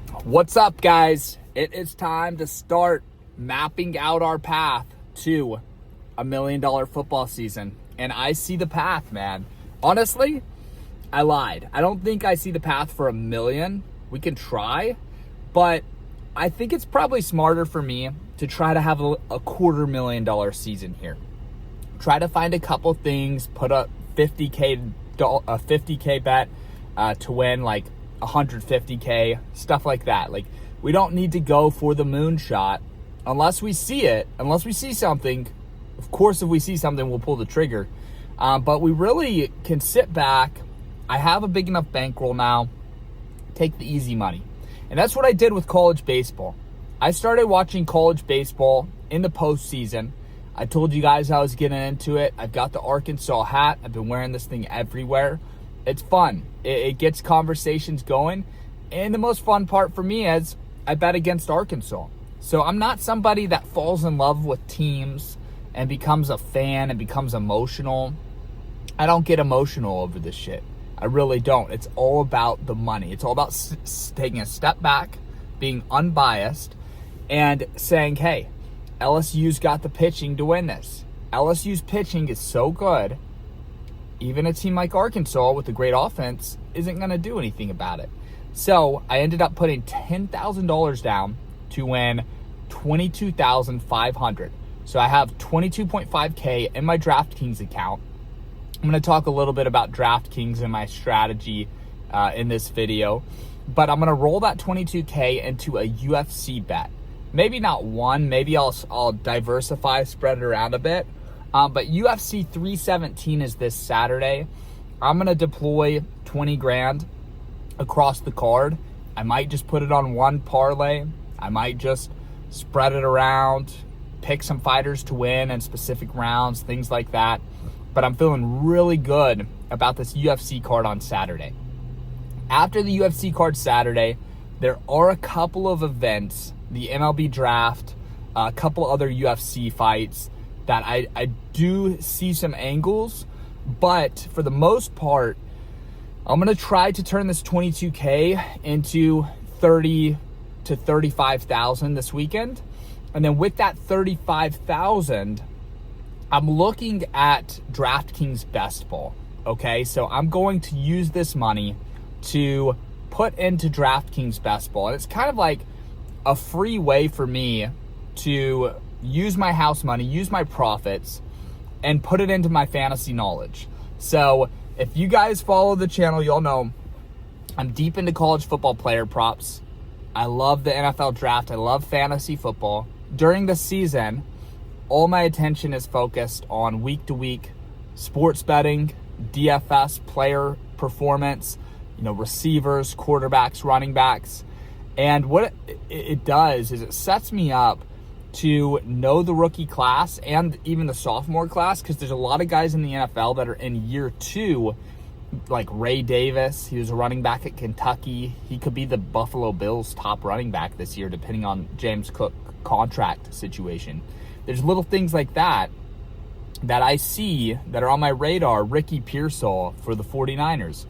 What's up, guys? It is time to start mapping out our path to $1 million football season. And I see the path, man. Honestly, I lied. I don't think I see the path for $1 million. We can try, but I think it's probably smarter for me to try to have a $250,000 season here. Try to find a couple things, put a $50K bet to win like $150K, stuff like that. Like, we don't need to go for the moonshot unless we see it, unless we see something. Of course, if we see something, we'll pull the trigger. But we really can sit back. I have a big enough bankroll now. Take the easy money. And that's what I did with college baseball. I started watching college baseball in the postseason. I told you guys I was getting into it. I've got the Arkansas hat. I've been wearing this thing everywhere. It's fun. It gets conversations going. And the most fun part for me is I bet against Arkansas. So I'm not somebody that falls in love with teams and becomes a fan and becomes emotional. I don't get emotional over this shit. I really don't. It's all about the money. It's all about taking a step back, being unbiased, and saying, hey, LSU's got the pitching to win this. LSU's pitching is so good, even a team like Arkansas with a great offense isn't going to do anything about it. So I ended up putting $10,000 down to win $22,500. So I have $22.5K in my DraftKings account. I'm going to talk a little bit about DraftKings and my strategy in this video, but I'm going to roll that $22K into a UFC bet. Maybe not one, maybe I'll diversify, spread it around a bit. But UFC 317 is this Saturday. I'm going to deploy 20 grand across the card. I might just put it on one parlay. I might just spread it around, pick some fighters to win in specific rounds, things like that. But I'm feeling really good about this UFC card on Saturday. After the UFC card Saturday, there are a couple of events, the MLB draft, a couple other UFC fights that I do see some angles, but for the most part, I'm going to try to turn this 22K into 30 to 35,000 this weekend. And then with that 35,000, I'm looking at DraftKings Best Ball. Okay, so I'm going to use this money to put into DraftKings Best Ball. And it's kind of like a free way for me to use my house money, use my profits, and put it into my fantasy knowledge. So if you guys follow the channel, you'll know I'm deep into college football player props. I love the NFL draft. I love fantasy football. During the season, all my attention is focused on week-to-week sports betting, DFS, player performance, receivers, quarterbacks, running backs. And what it does is it sets me up to know the rookie class and even the sophomore class, because there's a lot of guys in the NFL that are in year two, like Ray Davis. He was a running back at Kentucky. He could be the Buffalo Bills' top running back this year, depending on James Cook contract situation. There's little things like that I see that are on my radar. Ricky Pearsall for the 49ers.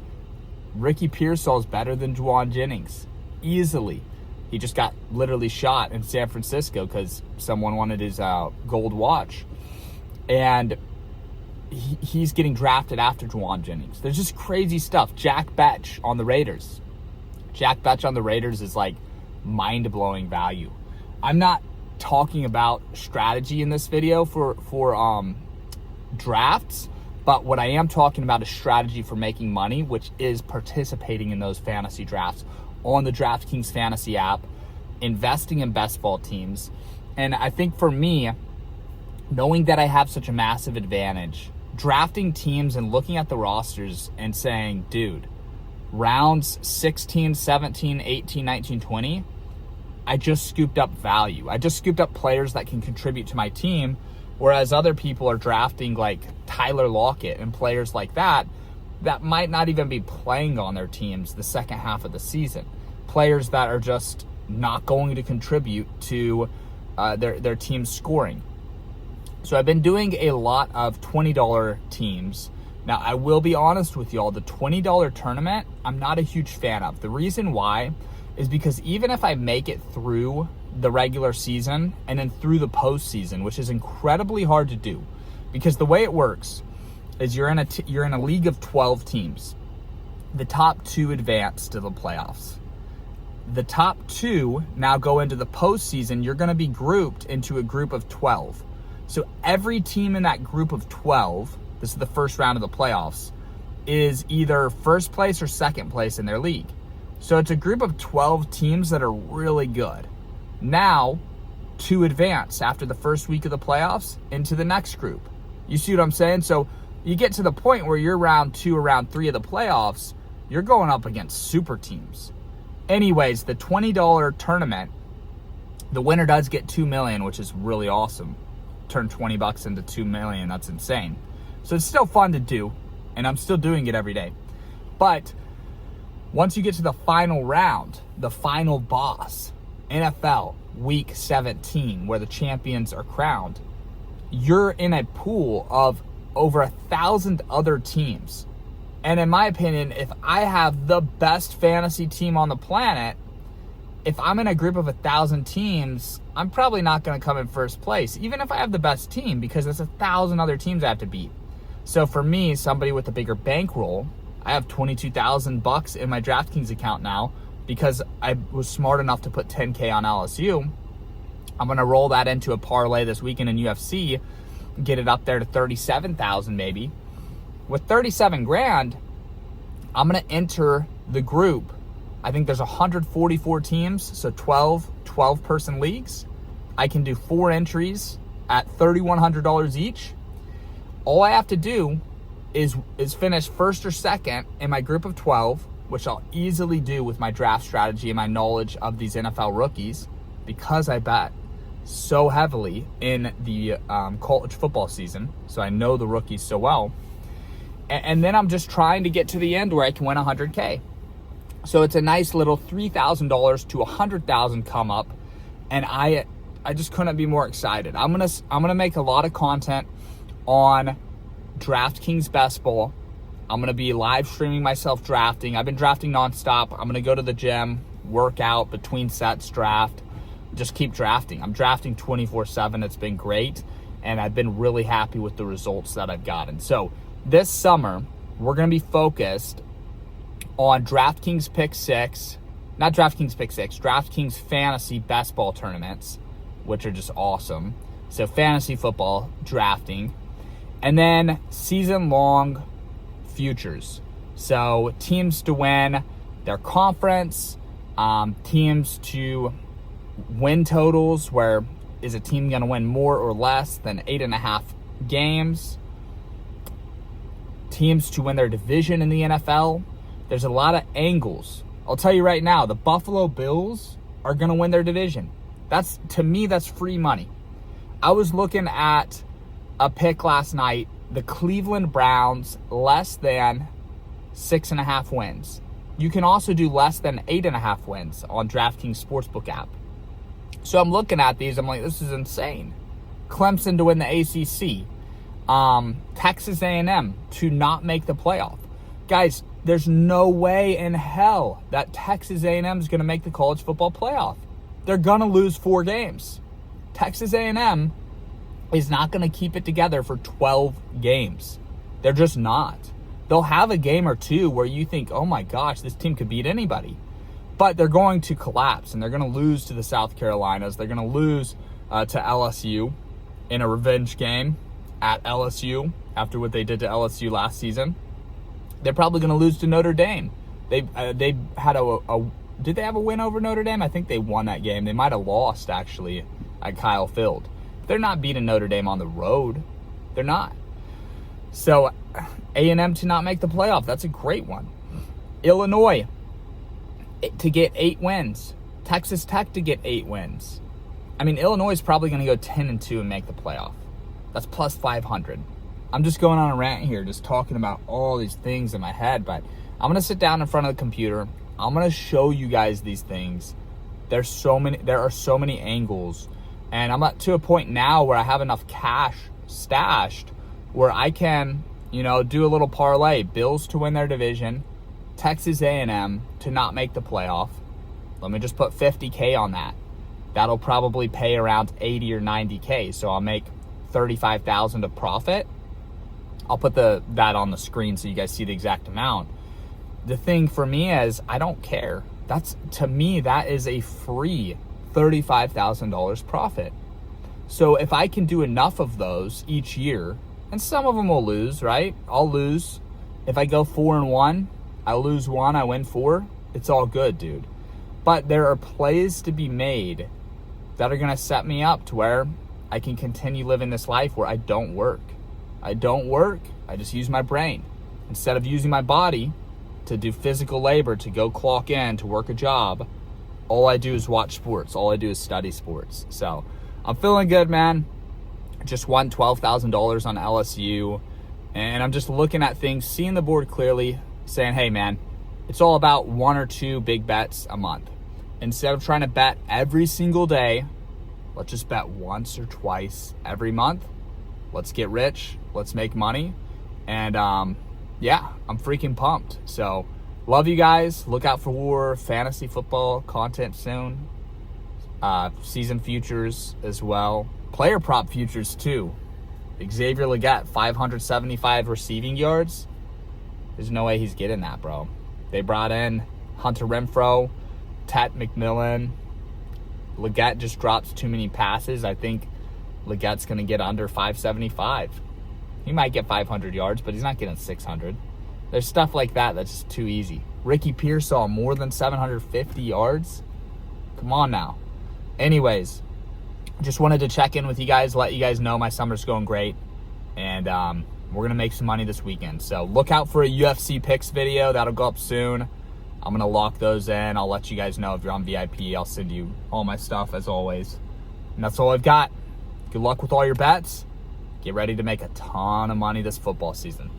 Ricky Pearsall is better than Juwan Jennings, easily. He just got literally shot in San Francisco because someone wanted his gold watch. And he's getting drafted after Juwan Jennings. There's just crazy stuff. Jack Betch on the Raiders. Jack Betch on the Raiders is like mind-blowing value. I'm not talking about strategy in this video for drafts, but what I am talking about is strategy for making money, which is participating in those fantasy drafts on the DraftKings Fantasy app, investing in best ball teams. And I think for me, knowing that I have such a massive advantage, drafting teams and looking at the rosters and saying, dude, rounds 16, 17, 18, 19, 20, I just scooped up value. I just scooped up players that can contribute to my team, whereas other people are drafting like Tyler Lockett and players like that might not even be playing on their teams the second half of the season. Players that are just not going to contribute to their team's scoring. So I've been doing a lot of $20 teams. Now, I will be honest with y'all, the $20 tournament, I'm not a huge fan of. The reason why is because even if I make it through the regular season and then through the postseason, which is incredibly hard to do, because the way it works is you're in a league of 12 teams. The top 2 advance to the playoffs. The top 2 now go into the postseason. You're going to be grouped into a group of 12. So every team in that group of 12, this is the first round of the playoffs, is either first place or second place in their league. So it's a group of 12 teams that are really good. Now, to advance after the first week of the playoffs into the next group. You see what I'm saying? So you get to the point where you're round 2 or round 3 of the playoffs, you're going up against super teams. Anyways, the $20 tournament, the winner does get $2 million, which is really awesome. Turn $20 into $2 million, that's insane. So it's still fun to do, and I'm still doing it every day. But once you get to the final round, the final boss, NFL Week 17, where the champions are crowned, you're in a pool of over 1,000 other teams. And in my opinion, if I have the best fantasy team on the planet, if I'm in a group of 1,000 teams, I'm probably not going to come in first place, even if I have the best team, because there's 1,000 other teams I have to beat. So for me, somebody with a bigger bankroll, I have $22,000 in my DraftKings account now because I was smart enough to put $10K on LSU. I'm going to roll that into a parlay this weekend in UFC, get it up there to 37,000 maybe. With 37 grand, I'm going to enter the group. I think there's 144 teams, so 12 person leagues. I can do 4 entries at $3,100 each. All I have to do is finish first or second in my group of 12, which I'll easily do with my draft strategy and my knowledge of these NFL rookies, because I bet so heavily in the college football season, so I know the rookies so well. And then I'm just trying to get to the end where I can win 100K. So it's a nice little $3,000 to 100,000 come up, and I just couldn't be more excited. I'm gonna make a lot of content on DraftKings Best Ball. I'm gonna be live streaming myself drafting. I've been drafting nonstop. I'm gonna go to the gym, work out between sets, draft, just keep drafting. I'm drafting 24/7. It's been great, and I've been really happy with the results that I've gotten. So this summer, we're going to be focused on DraftKings Pick 6, not DraftKings Pick 6, DraftKings Fantasy Best Ball tournaments, which are just awesome. So fantasy football, drafting, and then season-long futures. So teams to win their conference, teams to win totals, where is a team going to win more or less than 8.5 games, teams to win their division in the NFL. There's a lot of angles. I'll tell you right now, the Buffalo Bills are going to win their division. To me, that's free money. I was looking at a pick last night, the Cleveland Browns less than 6.5 wins. You can also do less than 8.5 wins on DraftKings Sportsbook app. So I'm looking at these, I'm like, this is insane. Clemson to win the ACC. Texas A&M to not make the playoff. Guys, there's no way in hell that Texas A&M is going to make the college football playoff. They're going to lose 4 games. Texas A&M is not going to keep it together for 12 games. They're just not. They'll have a game or two where you think, oh my gosh, this team could beat anybody. But they're going to collapse, and they're going to lose to the South Carolinas. They're going to lose to LSU in a revenge game at LSU after what they did to LSU last season. They're probably going to lose to Notre Dame. They had did they have a win over Notre Dame? I think they won that game. They might have lost, actually, at Kyle Field. They're not beating Notre Dame on the road. They're not. So A&M to not make the playoff, that's a great one. Illinois to get 8 wins. Texas Tech to get 8 wins. I mean, Illinois is probably going to go 10-2 and make the playoff. That's plus 500. I'm just going on a rant here, just talking about all these things in my head, but I'm going to sit down in front of the computer. I'm going to show you guys these things. There are so many angles, and I'm up to a point now where I have enough cash stashed where I can, do a little parlay. Bills to win their division, Texas A&M to not make the playoff, Let me just put 50K on that. That'll probably pay around 80 or 90K. So I'll make 35,000 of profit. I'll put that on the screen so you guys see the exact amount. The thing for me is I don't care. To me, that is a free $35,000 profit. So if I can do enough of those each year, and some of them will lose, right? I'll lose. If I go 4-1, I lose 1, I win 4. It's all good, dude. But there are plays to be made that are going to set me up to where I can continue living this life where I don't work. I just use my brain. Instead of using my body to do physical labor, to go clock in, to work a job, all I do is watch sports. All I do is study sports. So I'm feeling good, man. Just won $12,000 on LSU. And I'm just looking at things, seeing the board clearly, saying, hey, man, it's all about 1 or 2 big bets a month. Instead of trying to bet every single day, let's just bet once or twice every month. Let's get rich. Let's make money. And yeah, I'm freaking pumped. So love you guys. Look out for more fantasy football content soon. Season futures as well. Player prop futures too. Xavier Legette, 575 receiving yards. There's no way he's getting that, bro. They brought in Hunter Renfrow, Tet McMillan. Legette just drops too many passes. I think Legette's going to get under 575. He might get 500 yards, but he's not getting 600. There's stuff like that that's just too easy. Ricky Pearsall, more than 750 yards. Come on now. Anyways, just wanted to check in with you guys, let you guys know my summer's going great. And we're going to make some money this weekend. So look out for a UFC picks video. That'll go up soon. I'm going to lock those in. I'll let you guys know if you're on VIP. I'll send you all my stuff as always. And that's all I've got. Good luck with all your bets. Get ready to make a ton of money this football season.